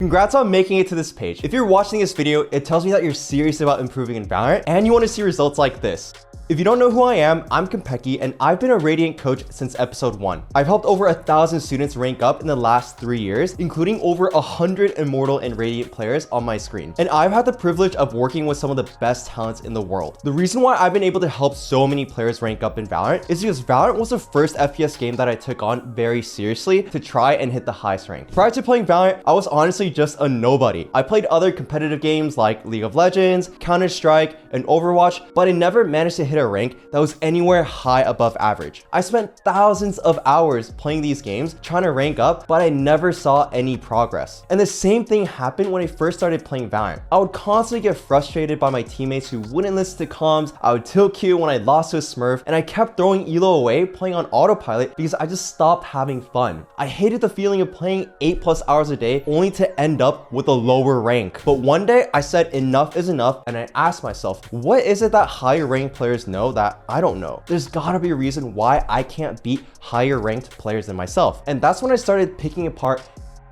Congrats on making it to this page. If you're watching this video, it tells me that you're serious about improving in Valorant and you want to see results like this. If you don't know who I am, I'm Konpeki and I've been a Radiant coach since episode 1. I've helped over 1,000 students rank up in the last 3 years, including over 100 Immortal and Radiant players on my screen. And I've had the privilege of working with some of the best talents in the world. The reason why I've been able to help so many players rank up in Valorant is because Valorant was the first FPS game that I took on very seriously to try and hit the highest rank. Prior to playing Valorant, I was honestly just a nobody. I played other competitive games like League of Legends, Counter-Strike, and Overwatch, but I never managed to hit a rank that was anywhere high above average. I spent thousands of hours playing these games trying to rank up, but I never saw any progress. And the same thing happened when I first started playing Valorant. I would constantly get frustrated by my teammates who wouldn't listen to comms. I would tilt Q when I lost to a smurf, and I kept throwing elo away playing on autopilot because I just stopped having fun. I hated the feeling of playing 8+ hours a day only to end up with a lower rank. But one day I said enough is enough, and I asked myself, what is it that higher ranked players know that I don't know? There's gotta be a reason why I can't beat higher ranked players than myself. And that's when I started picking apart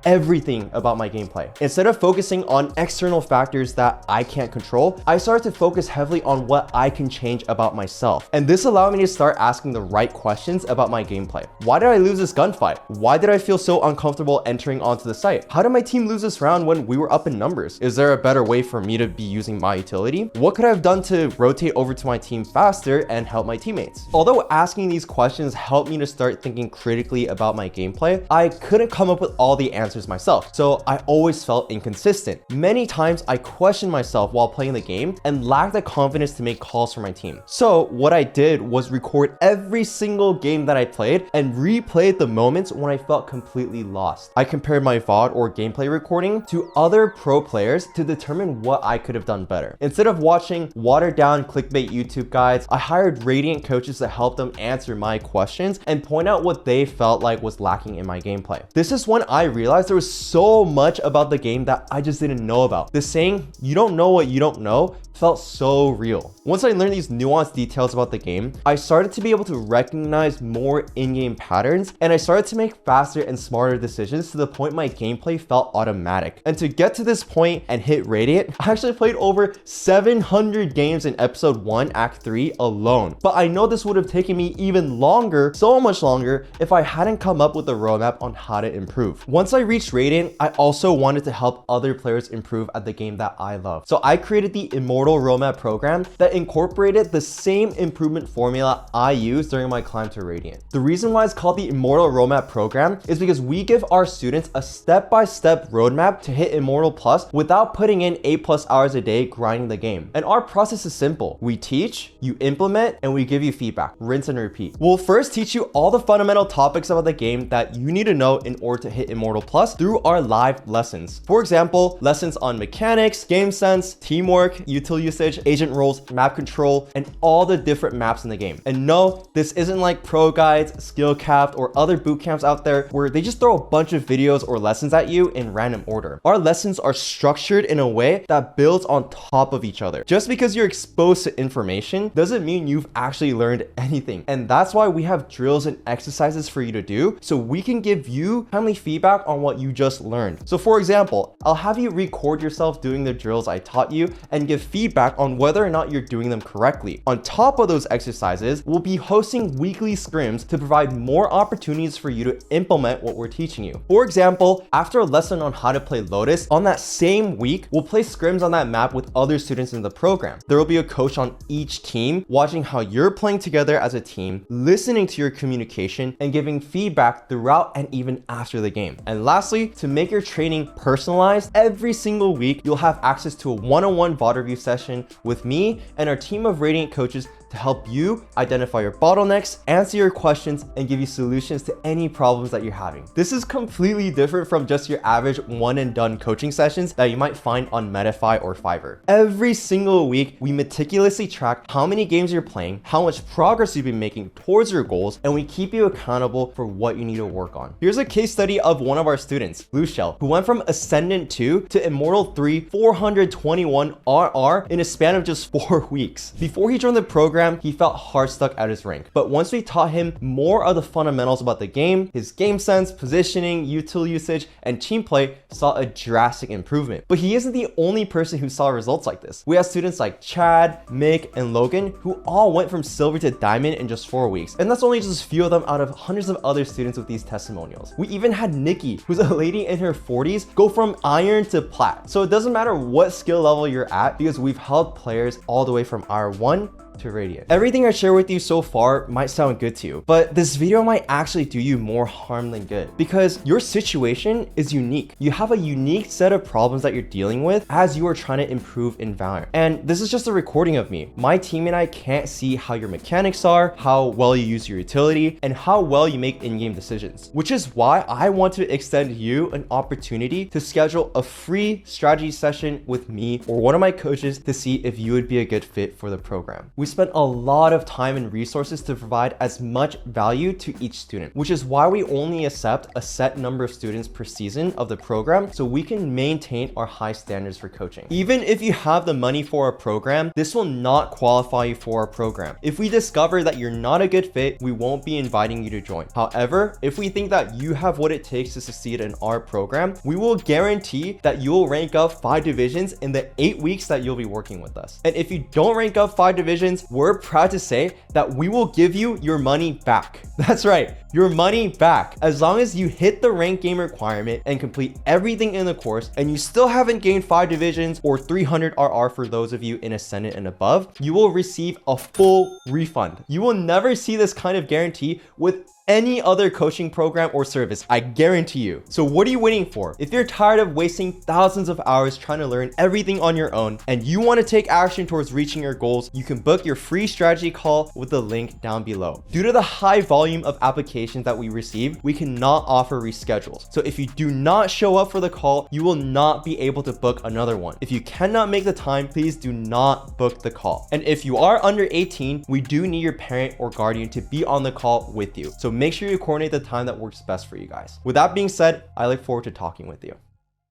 everything about my gameplay. Instead of focusing on external factors that I can't control, I started to focus heavily on what I can change about myself. And this allowed me to start asking the right questions about my gameplay. Why did I lose this gunfight? Why did I feel so uncomfortable entering onto the site? How did my team lose this round when we were up in numbers? Is there a better way for me to be using my utility? What could I have done to rotate over to my team faster and help my teammates? Although asking these questions helped me to start thinking critically about my gameplay, I couldn't come up with all the answers myself, so I always felt inconsistent. Many times I questioned myself while playing the game and lacked the confidence to make calls for my team. So what I did was record every single game that I played and replayed the moments when I felt completely lost. I compared my VOD or gameplay recording to other pro players to determine what I could have done better. Instead of watching watered down clickbait YouTube guides, I hired Radiant coaches to help them answer my questions and point out what they felt like was lacking in my gameplay. This is when I realized there was so much about the game that I just didn't know about. The saying, you don't know what you don't know, felt so real. Once I learned these nuanced details about the game, I started to be able to recognize more in-game patterns, and I started to make faster and smarter decisions to the point my gameplay felt automatic. And to get to this point and hit Radiant, I actually played over 700 games in episode 1, act 3 alone. But I know this would have taken me even longer, so much longer, if I hadn't come up with a roadmap on how to improve. Once I reached Radiant, I also wanted to help other players improve at the game that I love. So I created the Immortal Roadmap program that incorporated the same improvement formula I used during my climb to Radiant. The reason why it's called the Immortal Roadmap program is because we give our students a step-by-step roadmap to hit Immortal Plus without putting in 8+ hours a day grinding the game. And our process is simple. We teach, you implement, and we give you feedback. Rinse and repeat. We'll first teach you all the fundamental topics about the game that you need to know in order to hit Immortal Plus through our live lessons. For example, lessons on mechanics, game sense, teamwork, utility usage, agent roles, map control, and all the different maps in the game. And no, this isn't like pro guides, skill capped, or other boot camps out there where they just throw a bunch of videos or lessons at you in random order. Our lessons are structured in a way that builds on top of each other. Just because you're exposed to information doesn't mean you've actually learned anything. And that's why we have drills and exercises for you to do, so we can give you timely feedback on what you just learned. So for example, I'll have you record yourself doing the drills I taught you and give feedback on whether or not you're doing them correctly. On top of those exercises, we'll be hosting weekly scrims to provide more opportunities for you to implement what we're teaching you. For example, after a lesson on how to play Lotus, on that same week, we'll play scrims on that map with other students in the program. There will be a coach on each team watching how you're playing together as a team, listening to your communication, and giving feedback throughout and even after the game. And lastly, to make your training personalized, every single week, you'll have access to a one-on-one VOD review session with me and our team of Radiant coaches to help you identify your bottlenecks, answer your questions, and give you solutions to any problems that you're having. This is completely different from just your average one and done coaching sessions that you might find on Medify or Fiverr. Every single week, we meticulously track how many games you're playing, how much progress you've been making towards your goals, and we keep you accountable for what you need to work on. Here's a case study of one of our students, Blue Shell, who went from Ascendant 2 to Immortal 3 421 RR in a span of just 4 weeks. Before he joined the program, program, he felt hard stuck at his rank. But once we taught him more of the fundamentals about the game, his game sense, positioning, util usage, and team play saw a drastic improvement. But he isn't the only person who saw results like this. We had students like Chad, Mick, and Logan who all went from silver to diamond in just 4 weeks. And that's only just a few of them out of hundreds of other students with these testimonials. We even had Nikki, who's a lady in her 40s, go from iron to plat. So it doesn't matter what skill level you're at, because we've helped players all the way from R1 to Radiant. Everything I share with you so far might sound good to you, but this video might actually do you more harm than good, because your situation is unique. You have a unique set of problems that you're dealing with as you are trying to improve in Valorant. And this is just a recording of me. My team and I can't see how your mechanics are, how well you use your utility, and how well you make in-game decisions, which is why I want to extend you an opportunity to schedule a free strategy session with me or one of my coaches to see if you would be a good fit for the program. We spent a lot of time and resources to provide as much value to each student, which is why we only accept a set number of students per season of the program so we can maintain our high standards for coaching. Even if you have the money for a program, this will not qualify you for our program. If we discover that you're not a good fit, we won't be inviting you to join. However, if we think that you have what it takes to succeed in our program, we will guarantee that you will rank up 5 divisions in the 8 weeks that you'll be working with us. And if you don't rank up 5 divisions, we're proud to say that we will give you your money back. That's right, your money back. As long as you hit the rank game requirement and complete everything in the course, and you still haven't gained 5 divisions or 300 RR for those of you in Ascendant and above, you will receive a full refund. You will never see this kind of guarantee with any other coaching program or service, I guarantee you. So what are you waiting for? If you're tired of wasting thousands of hours trying to learn everything on your own and you want to take action towards reaching your goals, you can book your free strategy call with the link down below. Due to the high volume of applications that we receive, we cannot offer reschedules. So if you do not show up for the call, you will not be able to book another one. If you cannot make the time, please do not book the call. And if you are under 18, we do need your parent or guardian to be on the call with you. So make sure you coordinate the time that works best for you guys. With that being said, I look forward to talking with you.